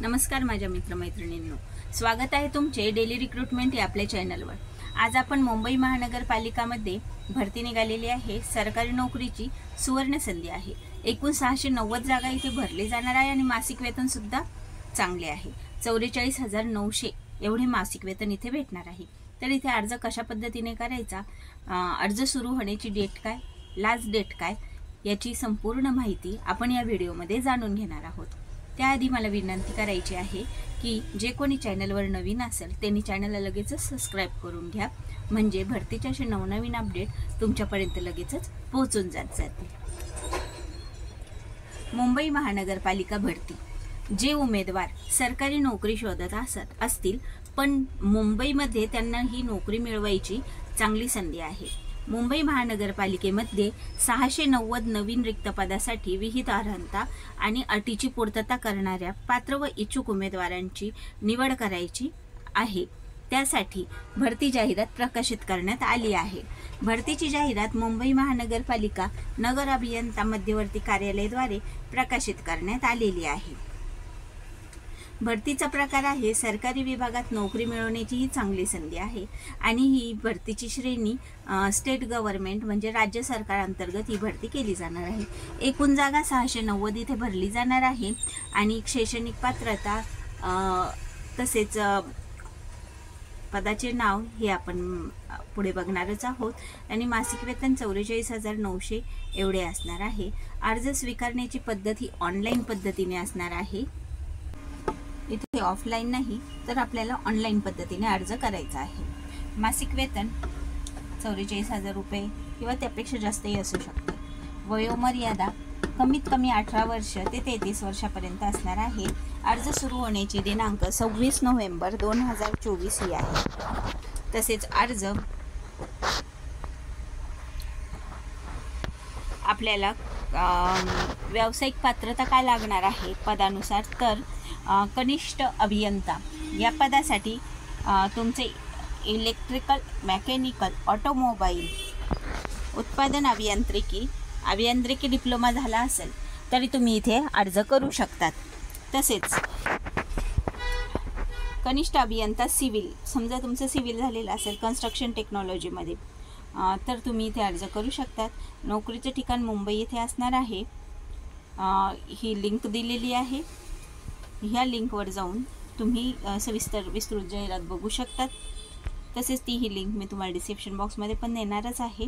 नमस्कार माझ्या मित्रमैत्रिणींनो, स्वागत आहे तुमचे डेली रिक्रुटमेंट या आपल्या चॅनलवर। आज आपण मुंबई महानगरपालिकामध्ये भरती निघालेली आहे। सरकारी नोकरीची सुवर्ण संधी आहे। एकूण 690 जागा इथे भरली जाणार आहे आणि मासिक वेतन सुद्धा चांगले आहे। 44,900 एवढे मासिक वेतन इथे भेटणार आहे। तर इथे अर्ज कशा पद्धतीने करायचा, अर्ज सुरू होण्याची डेट काय, लास्ट डेट काय याची संपूर्ण माहिती आपण या व्हिडिओमध्ये जाणून घेणार आहोत। त्याआधी मला विनंती करायची आहे की जे कोणी चॅनलवर नवीन असेल त्यांनी चॅनलला लगेचच सबस्क्राइब करून घ्या, म्हणजे भरतीचे असे नवनवीन अपडेट तुमच्यापर्यंत लगेचच पोहोचून जातील। मुंबई महानगरपालिका भरती, जे उमेदवार सरकारी नोकरी शोधत असतील पण मुंबईमध्ये त्यांना ही नोकरी मिळवायची चांगली संधी आहे। मुंबई महानगरपालिकेमध्ये 690 नवीन रिक्त पदासाठी विहित अर्हता आणि अटीची पूर्तता करणाऱ्या पात्र व इच्छुक उमेदवारांची निवड करायची आहे। त्यासाठी भरती जाहिरात प्रकाशित करण्यात आली आहे। भरतीची जाहिरात मुंबई महानगरपालिका नगर अभियंता मध्यवर्ती कार्यालयाद्वारे प्रकाशित करण्यात आलेली आहे। भरतीचा प्रकार आहे सरकारी विभागात नोकरी मिळवण्याची ही चांगली संधी आहे आणि ही भरतीची श्रेणी स्टेट गव्हर्नमेंट म्हणजे राज्य सरकार अंतर्गत ही भरती केली जाणार आहे। एकूण जागा 690 इथे भरली जाणार आहे आणि शैक्षणिक पात्रता तसेच पदाचे नाव हे आपण पुढे बघणारच आहोत आणि मासिक वेतन 44,900 एवढे असणार आहे। अर्ज स्वीकारण्याची पद्धत ही ऑनलाईन पद्धतीने असणार आहे। इथे ऑफलाईन नाही तर आपल्याला ऑनलाईन पद्धतीने अर्ज करायचा आहे। मासिक वेतन 44,000 रुपये किंवा त्यापेक्षा जास्तही असू शकते। वयोमर्यादा कमीत कमी 18 वर्ष ते 33 वर्षापर्यंत असणार आहे। अर्ज सुरू होण्याची दिनांक 26 नोव्हेंबर 2024 ही आहे। तसेच अर्ज आपल्याला व्यावसायिक पात्रता काय लागणार आहे पदानुसार, तर कनिष्ठ अभियंता या पदासाठी तुमचे इलेक्ट्रिकल, मेकॅनिकल, ऑटोमोबाईल, उत्पादन अभियांत्रिकी डिप्लोमा झाला असेल तरी तुम्ही इथे अर्ज करू शकतात। तसेच कनिष्ठ अभियंता सिव्हिल, समजा तुमचं सिव्हिल झालेलं असेल कन्स्ट्रक्शन टेक्नॉलॉजीमध्ये तर तुम्ही इथे अर्ज करू शकतात। नोकरीचे ठिकाण मुंबई येथे असणार आहे। ही लिंक दिलेली आहे, ह्या लिंकवर जाऊन तुम्ही विस्तृत जाहिरात बघू शकतात। तसेच ही लिंक मी तुम्हाला डिस्क्रिप्शन बॉक्समध्ये पण देणारच आहे।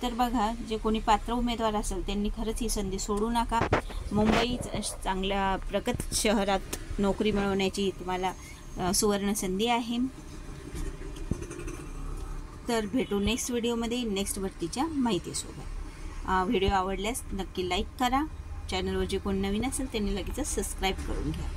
तर बघा, जे कोणी पात्र उमेदवार असेल त्यांनी खरंच ही संधी सोडू नका। मुंबई चांगल्या प्रगत शहरात नोकरी मिळवण्याची तुम्हाला सुवर्ण संधी आहे। तर भेटू नेक्स्ट व्हिडिओमध्ये नेक्स्ट भरतीच्या माहितीसोबत। व्हिडिओ आवडल्यास नक्की लाईक करा। चॅनलवर जे कोण नवीन असेल त्यांनी लगेच सबस्क्राइब करून घ्या।